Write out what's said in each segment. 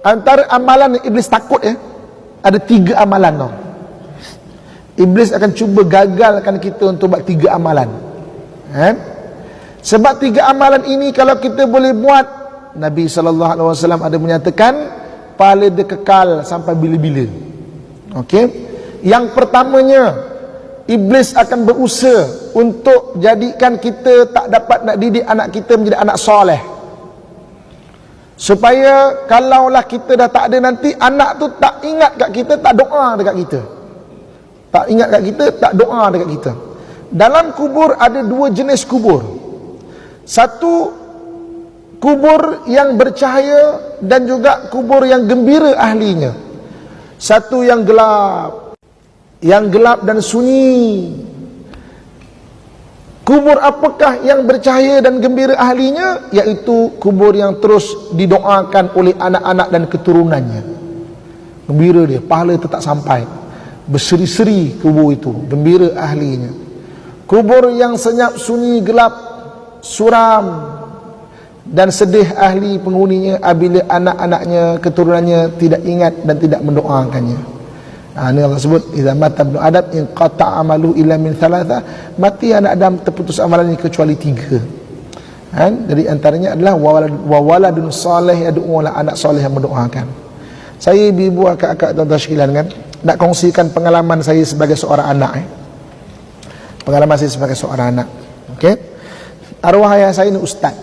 Antara amalan yang Iblis takut ada 3 amalan tau. Iblis akan cuba gagalkan kita untuk buat 3 amalan. Sebab 3 amalan ini kalau kita boleh buat, Nabi SAW ada menyatakan pahala dia kekal sampai bila-bila. Okey. Yang pertamanya, Iblis akan berusaha untuk jadikan kita tak dapat nak didik anak kita menjadi anak soleh, supaya kalaulah kita dah tak ada nanti, anak tu tak ingat kat kita, tak doa dekat kita. Tak ingat kat kita, tak doa dekat kita. Dalam kubur ada 2 jenis kubur. Satu, kubur yang bercahaya dan juga kubur yang gembira ahlinya. Satu yang gelap dan sunyi. Kubur apakah yang bercahaya dan gembira ahlinya? Iaitu kubur yang terus didoakan oleh anak-anak dan keturunannya. Gembira dia, pahala tetap sampai, berseri-seri kubur itu, gembira ahlinya. Kubur yang senyap, sunyi, gelap, suram dan sedih ahli penghuninya apabila anak-anaknya, keturunannya tidak ingat dan tidak mendoakannya. Ini Allah sebut, idza mata ibnu adam in qata amalu illa min thalatha, mati anak Adam terputus amalannya kecuali 3. Jadi antaranya adalah wa waladun salih yad'u, anak soleh yang mendoakan. Saya ibu akak-akak tuan-tuan sekalian kan, nak kongsikan pengalaman saya sebagai seorang anak. Pengalaman saya sebagai seorang anak. Okey. Arwah ayah saya ni ustaz.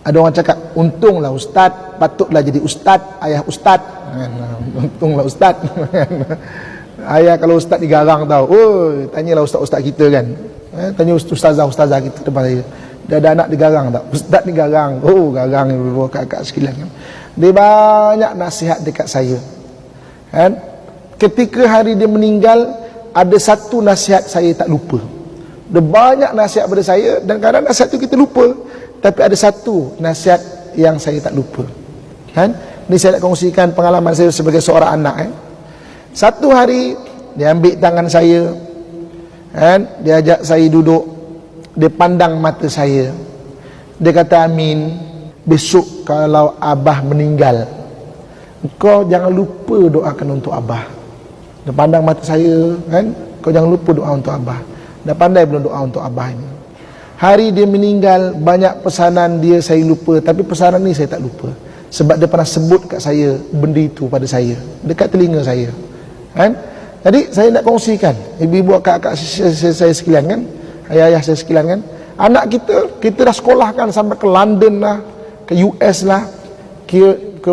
Ada orang cakap, untunglah ustaz, patutlah jadi ustaz, ayah ustaz. Untunglah ustaz. Ayah kalau ustaz digarang tau. Oh, tanyalah ustaz-ustaz kita kan. Tanya ustazah-ustazah kita depan saya. Dah ada anak digarang tak? Ustaz digarang. Oh, garang ibu kakak sekalian kan. Dia banyak nasihat dekat saya. Kan? Ketika hari dia meninggal, ada satu nasihat saya tak lupa. Dia banyak nasihat pada saya dan kadang nasihat tu kita lupa. Tapi ada satu nasihat yang saya tak lupa. Kan? Ini saya nak kongsikan pengalaman saya sebagai seorang anak. Satu hari dia ambil tangan saya, kan? Dia ajak saya duduk, dia pandang mata saya, dia kata, Amin, besok kalau abah meninggal, kau jangan lupa doakan untuk abah. Dia pandang mata saya, kan? Kau jangan lupa doa untuk abah. Dah pandai belum doa untuk abah ini? Hari dia meninggal, banyak pesanan dia saya lupa, tapi pesanan ni saya tak lupa. Sebab dia pernah sebut kat saya benda itu pada saya, dekat telinga saya. Kan? Jadi saya nak kongsikan, ibu-ibu, akak-akak saya sekalian kan, ayah-ayah saya sekalian kan, anak kita dah sekolahkan sampai ke London lah, ke US lah, ke